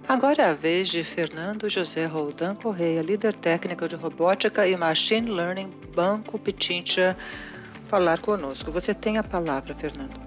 Agora é a vez de Fernando José Roldan Correia, líder técnico de robótica e machine learning, Banco Pichincha, falar conosco. Você tem a palavra, Fernando.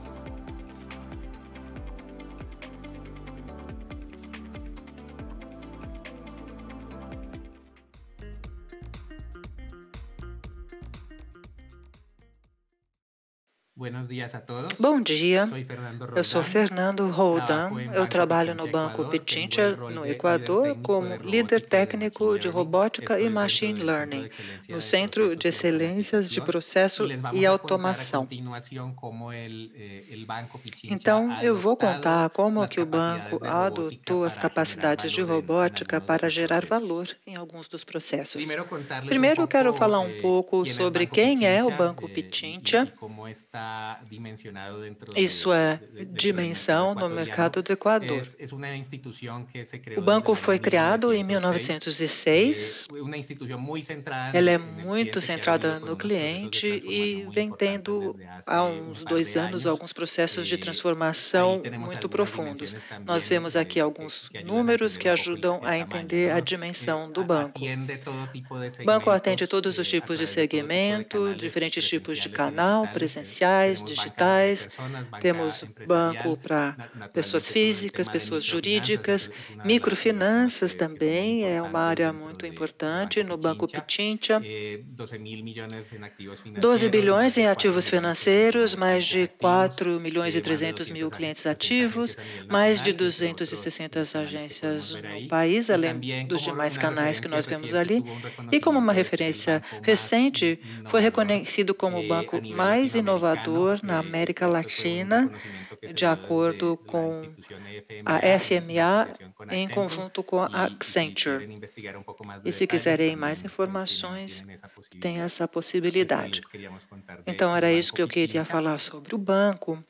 Buenos días a todos. Bom dia, Soy Fernando eu sou Roldán. Fernando Roldan, Trabajo en eu Banco trabalho no Pichincha Banco Ecuador, Pichincha, tengo el rol no de líder Equador, técnico como de líder robótica y de técnico machine de learning. robótica Esto e es dentro machine del Centro de learning, Excelencia no de Centro de Procesos y Excelências de Automatización. Processo Y les e vamos a contar a Automação. continuación cómo el Banco Pichincha Então, ha eu vou adoptado contar como las que o banco capacidades de robótica adotou as para generar capacidades de valor en robótica algunos de para sus gerar procesos. valor em alguns dos processos. Primero contarles un Primeiro, eu quero poco falar um pouco quién es sobre Banco quem é o Pichincha Banco y Pichincha. cómo está dimensionado dentro, Isso é dentro del mercado dimensão no ecuatoriano. mercado do Equador. Es una institución que se O creó desde banco el año foi criado em 1906. 1906. Una institución muy centrada Ela é en el muito cliente que ha venido centrada con no unos procesos de cliente transformación e muy vem importantes tendo desde há hace un uns par 2 de anos años. alguns processos de Ahí transformação tenemos muito algunas profundos. dimensiones Nós también vemos aqui alguns que ayudan a números entender que un poco ajudam a el tamaño, entender a ¿no? dimensão do banco. Atiende todo tipo de O banco atende segmentos todos os a tipos de través de todo tipo de segmento, canales diferentes tipos de presenciales y canal, digitales. presenciais, Tenemos banca de digitais. personas, banca Temos banco empresarial, para pessoas naturalmente todo el físicas, tema de pessoas microfinanzas, jurídicas, es una de los temas microfinanças que son muy também é uma importantes área dentro muito de importante Banco no Banco Pichincha. Pichincha. 12 mil millones en activos 12 financieros, más bilhões em de 4 ativos millones 300 financeiros, mil mais clientes de activos, 4 milhões e más de 300 mil clientes 260 ativos, agencias a nivel mais de nacional, entre otros 260 canales que podemos agências ver no ahí. país, Y além también dos como demais una canais que referencia nós vemos reciente ali. tuvo un E como uma reconocimiento de ser el referência banco más recente, foi innovador reconhecido como o a banco nivel mais latinoamericano. inovador na América Este fue un Latina, reconocimiento que se de dio acordo desde la com institución a FMA en FMA, investigación con em Accenture. conjunto com a Y si Accenture. quieren investigar un poco más de E se detalles, quiserem mais también informações, tienen esa tem posibilidad. essa Esto possibilidade. les queríamos contar Então, de era isso Banco que eu queria Pichincha. falar sobre o banco.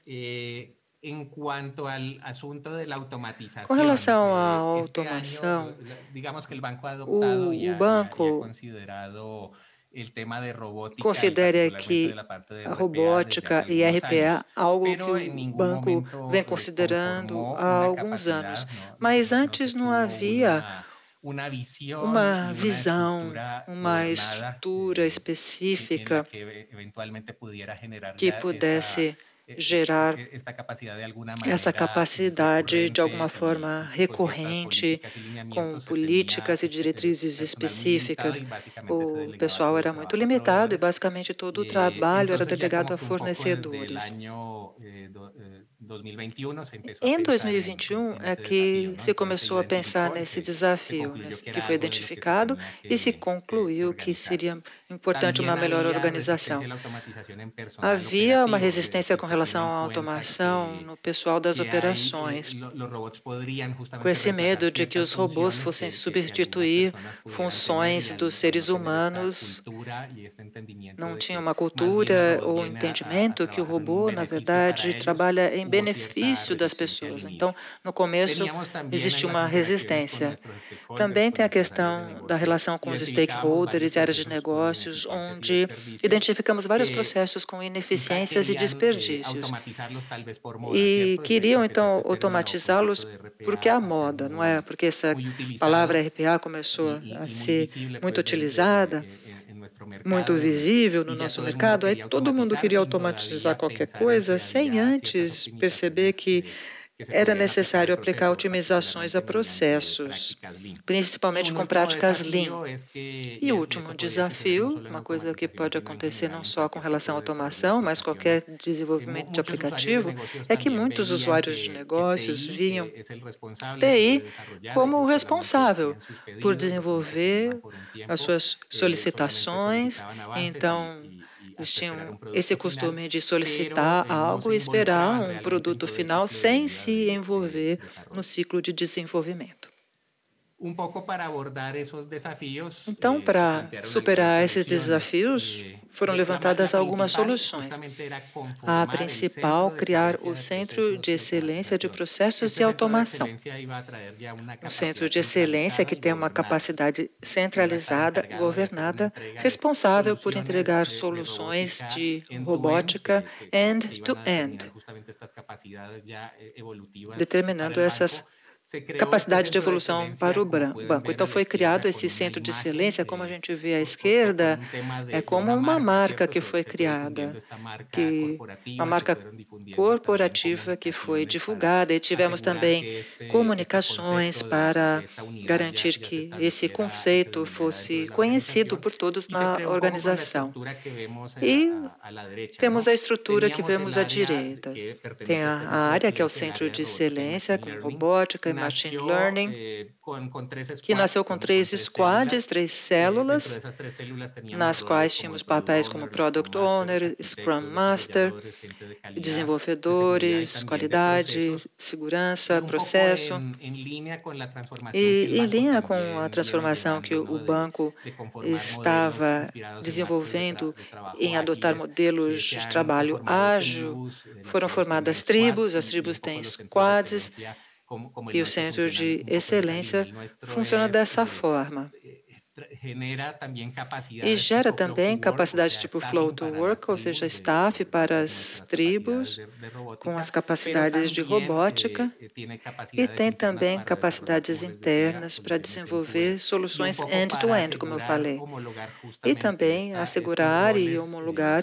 En cuanto al asunto de la Com automatización, relação à este año, automação, digamos que el banco ha adoptado o y ha banco considerado el tema de robótica y considera particularmente de que la parte de a RPA desde hace robótica e algunos RPA años, algo que pero o en ningún banco vem momento considerando conformó há una alguns anos. capacidad, Mas no se antes não tuvo havia una visión uma y una visão, estructura uma gobernada estrutura en la específica que eventualmente pudiera generar que ya pudesse gerar esta capacidad de alguna essa manera capacidade de alguma recurrente forma y con ciertas recorrente, políticas y com lineamientos se tenía políticas e diretrizes personal muy limitado específicas. y básicamente se O delegaba pessoal todo el era muito trabajo a limitado e proveedores. basicamente todo o trabalho era Entonces ya delegado como a que un poco desde el fornecedores. año 2021 se empezó a Em pensar 2021 en é ese desafío, que ¿no? se Entonces se começou a pensar identificó y nesse se desafio, concluyó que que era foi algo de lo que se identificado tenía e se que concluiu que organizar. seria importante uma También melhor había resistencia organização. a la automatización en personal Havia uma operativo. resistência com Se tiene relação en à cuenta automação no pessoal das que hay, operações, los robots podrían com justamente esse reemplazar medo de que ciertas os robôs funciones fossem que algunas substituir personas pudieran tener funções y dos al seres no tener esta humanos, cultura y este entendimiento não de tinha que uma más bien el cultura robot ou viene a entendimento que o trabajar en un robô, na beneficio para verdade, ellos, trabalha em hubo cierta benefício das resistencia al pessoas. Então, inicio. no começo, Teníamos también en existe las uma interacciones con resistência. nuestros stakeholders, Também con tem a nuestras áreas de questão da negocio, relação com os identificamos varios stakeholders e áreas de procesos con negócios, ineficiencias y onde desperdicios identificamos vários que processos com quizá ineficiências e querían desperdícios. automatizarlos tal vez por moda, E ¿cierto? queriam, Empezó então, este término o concepto automatizá-los de porque é RPA a a ser moda, não é? Porque essa muy palavra utilizado RPA começou a y muy ser visible muito pues utilizada, en nuestro muito mercado visível no y ya nosso todo el mundo mercado. Aí quería todo mundo automatizar queria sin automatizar todavía qualquer pensar en coisa que sem había ciertas antes perceber optimizaciones que se era podrían aplicar necessário al aplicar proceso, otimizações a particularmente mediante processos, prácticas Lean. Y principalmente un com último práticas Lean. desafío es que, E o y último esto podría suceder no desafio, solo en uma coisa que automatización, pode sino en acontecer não general en só com cualquier tipo relação à de desarrollo de automação, mas qualquer aplicaciones, desenvolvimento de muchos usuarios de aplicativo, negocios é que también muitos veían usuários de que negócios TI vinham es el responsable de TI desarrollar, como o ellos solamente responsável hacían sus por pedidos, los proyectos se iban desenvolver por un as tiempo, suas solamente solicitações. solicitaban avances Então, y eles hasta esperar tinham un esse producto final, costume de pero solicitar no algo se e esperar involucraban um realmente en produto todo el final ciclo de sem vida se de este envolver no desarrollo. ciclo de desenvolvimento. Un poco para abordar esos desafíos, Então, se para plantearon algunas superar esses soluciones. desafios, foram La levantadas algumas principal soluções. justamente era A conformar el principal, Centro de criar o Excelencia de Centro de Procesos y Excelência de Automatización. Processos Este e Centro de Automação. Excelencia iba a traer ya una Um centro capacidad de excelência centralizada que y tem uma gobernada. capacidade Iba a estar centralizada, encargado de hacer una governada, entrega de responsável por soluciones entregar de soluções robótica de end-to-end robótica que iban a end-to-end, determinar justamente estas capacidades ya evolutivas para determinando el essas banco capacidade de evolução para o banco. Então, foi criado esse centro de excelência, como a gente vê à esquerda, é como uma marca que foi criada, uma marca corporativa que foi divulgada, e tivemos também comunicações para garantir que esse conceito fosse conhecido por todos na organização. E temos a estrutura que vemos à direita. Tem a área que é o centro de excelência, com robótica e machine learning, que nasceu com 3 squads, 3 células, nas quais tínhamos papéis como Product Owner, Scrum Master, desenvolvedores, qualidade, segurança, processo. E em linha com a transformação que o banco estava desenvolvendo em adotar modelos de trabalho ágil, foram formadas tribos, as tribos têm squads, e o centro de excelência funciona dessa forma. E gera também capacidade tipo flow to work, ou seja, staff para as tribos, com as capacidades de robótica, e tem também capacidades internas para desenvolver soluções end-to-end, como eu falei. E também assegurar e homologar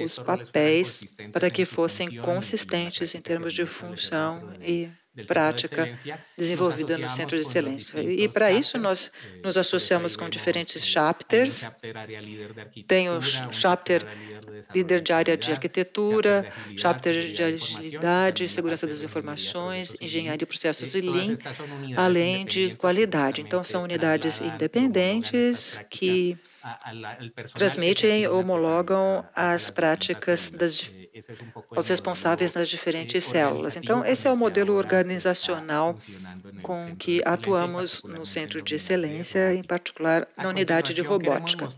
os papéis para que fossem consistentes em termos de função e prática desenvolvida no Centro de Excelência. E para isso nós nos associamos com diferentes chapters. Tem o chapter líder de área de arquitetura, chapter de agilidade, segurança das informações, engenharia de processos e Lean, além de qualidade. Então, são unidades independentes que transmitem e homologam as práticas aos responsáveis nas diferentes células. Então, esse é o modelo organizacional com que atuamos no Centro de Excelência, em particular na unidade de robótica.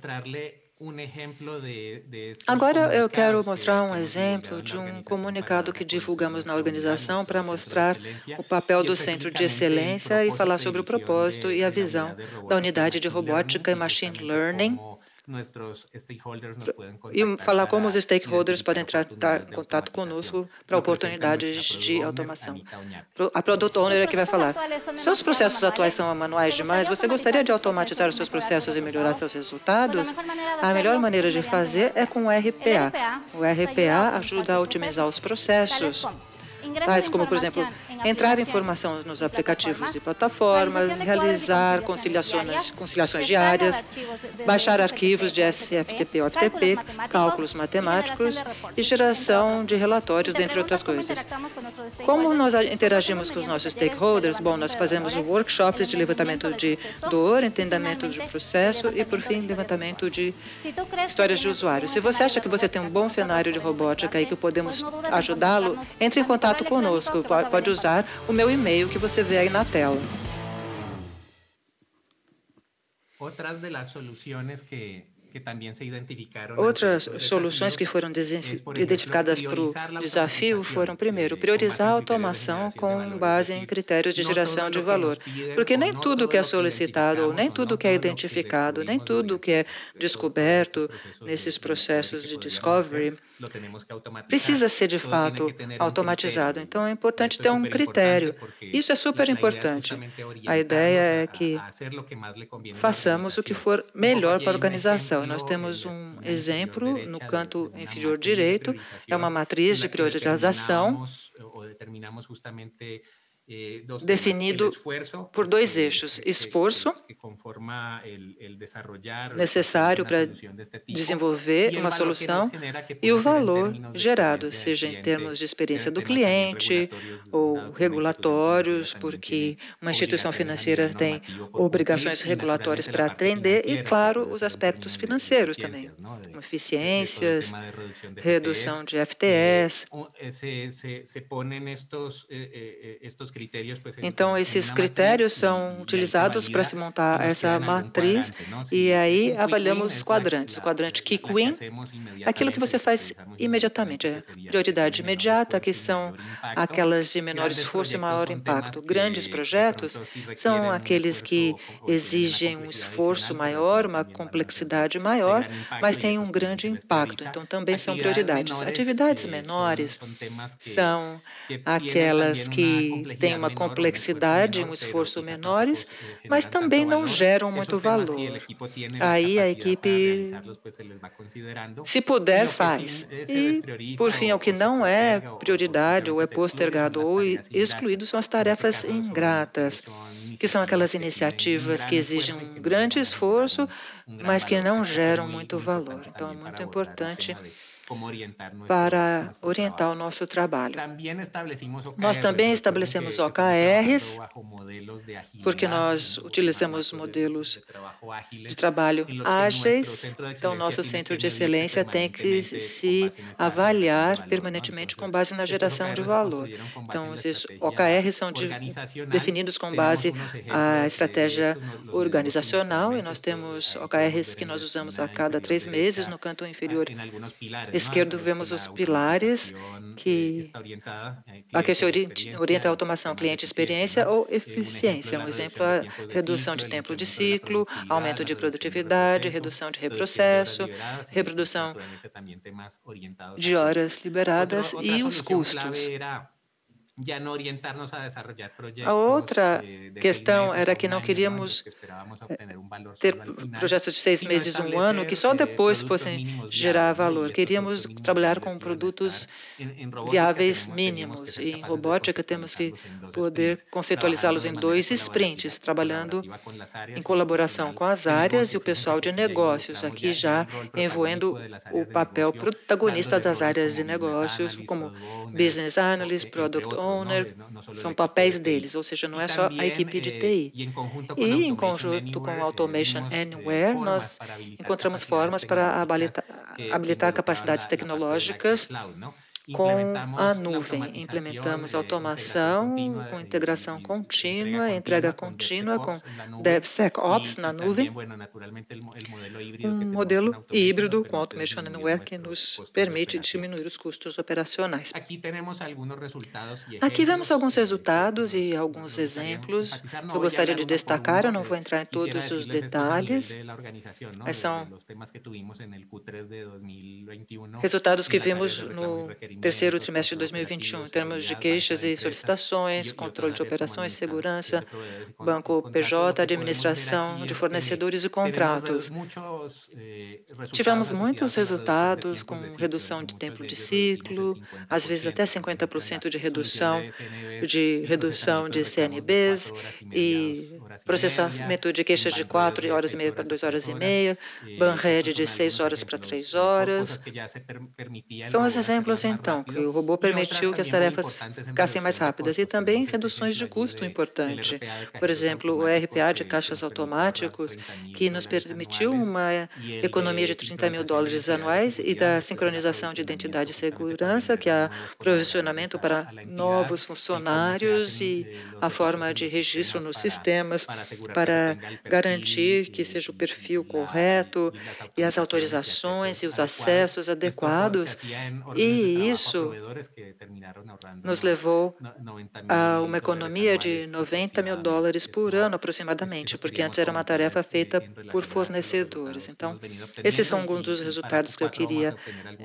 Agora eu quero mostrar um exemplo de um comunicado que divulgamos na organização para mostrar o papel do Centro de Excelência e falar sobre o propósito e a visão da unidade de robótica e machine learning, e falar como os stakeholders podem entrar em contato conosco para oportunidades de automação. A Product Owner é que vai falar. Seus processos atuais são manuais demais? Você gostaria de automatizar os seus processos e melhorar seus resultados? A melhor maneira de fazer é com o RPA. O RPA ajuda a otimizar os processos, tais como, por exemplo, entrar informação nos aplicativos e plataformas, realizar conciliações diárias, baixar arquivos de SFTP ou FTP, cálculos matemáticos e geração de relatórios, dentre outras coisas. Como nós interagimos com os nossos stakeholders? Bom, nós fazemos workshops de levantamento de dor, entendimento de processo e, por fim, levantamento de histórias de usuário. Se você acha que você tem um bom cenário de robótica e que podemos ajudá-lo, entre em contato conosco. Pode usar o meu e-mail que você vê aí na tela. Outras soluções que foram identificadas para o desafio foram, primeiro, priorizar a automação com base em critérios de geração de valor, porque nem tudo que é solicitado, ou nem tudo que é identificado, nem tudo que é descoberto nesses processos de discovery precisa ser, de fato, automatizado. Então, é importante ter um critério. Isso é super importante. A ideia é que façamos o que for melhor para a organização. Nós temos um exemplo no canto inferior direito, é uma matriz de priorização definido por 2 eixos: esforço necessário para desenvolver uma solução e o valor gerado, seja em termos de experiência do cliente ou regulatórios, porque uma instituição financeira tem obrigações regulatórias para atender, e, claro, os aspectos financeiros também, eficiências, redução de FTS. Então, esses critérios são utilizados para se montar essa matriz, e aí avaliamos os quadrantes. O quadrante Quick Win, aquilo que você faz imediatamente, é prioridade imediata, que são aquelas de menor esforço e maior impacto. Grandes projetos são aqueles que exigem um esforço maior, uma complexidade maior, mas têm um grande impacto, então também são prioridades. Atividades menores são aquelas que têm têm uma complexidade, um esforço menores, mas também não geram muito valor. Aí a equipe, se puder, faz. E, por fim, o que não é prioridade, ou é postergado ou excluído, são as tarefas ingratas, que são aquelas iniciativas que exigem um grande esforço, mas que não geram muito valor. Então, é muito importante para orientar o nosso trabalho. Nós também estabelecemos OKRs, porque nós utilizamos modelos de trabalho ágeis. Então, nosso centro de excelência tem que se avaliar permanentemente com base na geração de valor. Então, esses OKRs são definidos com base na estratégia organizacional, e nós temos OKRs que nós usamos a cada 3 meses. No canto inferior esquerdo, vemos os pilares a que se orienta a automação, cliente experiência ou eficiência. Um exemplo é a redução de tempo de ciclo, aumento de produtividade, redução de reprocesso, reprodução de horas liberadas e os custos. A outra questão era que não queríamos ter projetos de 6 meses, 1 ano, que só depois fossem gerar valor. Queríamos trabalhar com produtos viáveis mínimos. E em robótica temos que poder conceitualizá-los em 2 sprints, trabalhando em colaboração com as áreas e o pessoal de negócios, aqui já envolvendo o papel protagonista das áreas de negócios, como Business Analyst, Product Owner, são papéis deles, ou seja, não é só a equipe de TI. E, em conjunto com Automation Anywhere, nós encontramos formas para habilitar capacidades tecnológicas com a nuvem. Implementamos automação com integração contínua, entrega contínua com DevSecOps na nuvem, um modelo híbrido com Automation Anywhere que nos permite diminuir os custos operacionais. Aqui vemos alguns resultados e alguns exemplos que eu gostaria de destacar. Eu não vou entrar em todos os detalhes, mas são resultados que vimos no terceiro trimestre de 2021, em termos de queixas e solicitações, controle de operações, segurança, banco PJ, administração de fornecedores e contratos. Tivemos muitos resultados com redução de tempo de ciclo, às vezes até 50% de redução de CNBs e processamento de queixas de 4 horas e meia para 2 horas e meia, banhead de 6 horas para 3 horas. São os exemplos, então, que o robô permitiu que as tarefas ficassem mais rápidas e também reduções de custo importante. Por exemplo, o RPA de caixas automáticos, que nos permitiu uma economia de $30 mil anuais, e da sincronização de identidade e segurança, que é provisionamento para novos funcionários e a forma de registro nos sistemas para garantir que seja o perfil correto e as autorizações e os acessos adequados. E isso nos levou a uma economia de $90 mil por ano, aproximadamente, porque antes era uma tarefa feita por fornecedores. Então, esses são alguns dos resultados que eu queria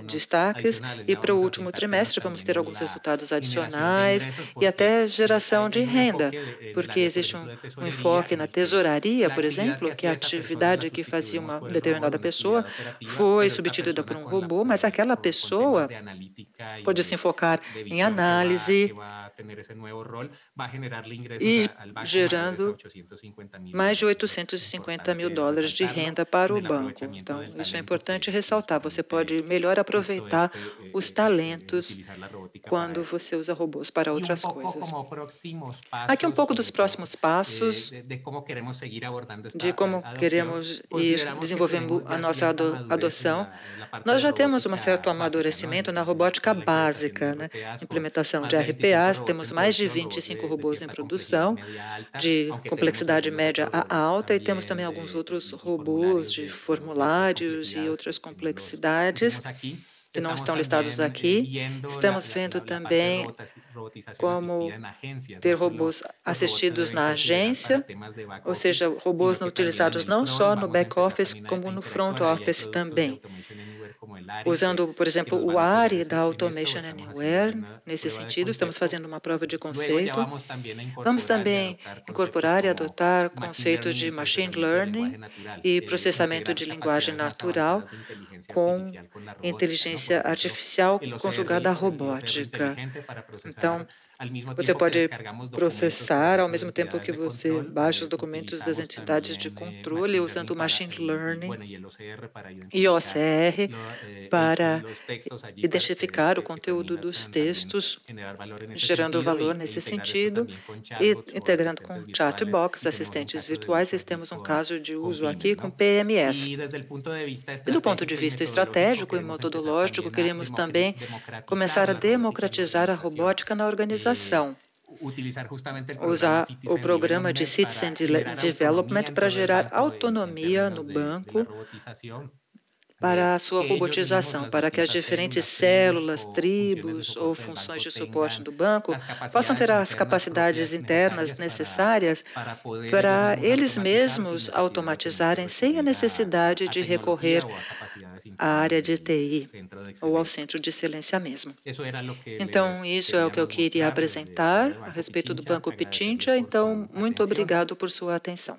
destaques. E para o último trimestre, vamos ter alguns resultados adicionais e até geração de renda, porque existe um enfoque na tesouraria, por exemplo, que a atividade que fazia uma determinada pessoa foi substituída por um robô, mas aquela pessoa pode se enfocar em análise e gerando mais de $850 mil de renda para o banco. Então, isso é importante ressaltar. Você pode melhor aproveitar os talentos quando você usa robôs para outras coisas. Aqui um pouco dos próximos passos, de como queremos ir desenvolvendo a nossa adoção. Nós já temos um certo amadurecimento na robótica básica, né? Implementação de RPAs, temos mais de 25 robôs em produção, de complexidade média a alta, e temos também alguns outros robôs de formulários e outras complexidades que não estão listados aqui. Estamos vendo também como ter robôs assistidos na agência, ou seja, robôs utilizados não só no back-office, como no front-office também. usando, por exemplo, o ARI da Automation Anywhere. Nesse sentido, estamos fazendo uma prova de conceito. Vamos também incorporar e adotar conceitos de machine learning e processamento de linguagem natural com inteligência artificial conjugada à robótica. Então, você pode processar ao mesmo tempo que você baixa os documentos das entidades de controle usando o machine learning e OCR para identificar o conteúdo dos textos, gerando valor nesse sentido e integrando com chatbox, assistentes virtuais. Temos um caso de uso aqui com PMS. E do ponto de vista estratégico e metodológico, queremos também começar a democratizar a robótica na organização. Usar o programa de Citizen Development para gerar autonomia no banco para a sua robotização, para que as diferentes células, tribos ou funções de suporte do banco possam ter as capacidades internas necessárias para eles mesmos automatizarem sem a necessidade de recorrer à área de TI ou ao centro de excelência mesmo. Então, isso é o que eu queria apresentar a respeito do Banco Pichincha. Então, muito obrigado por sua atenção.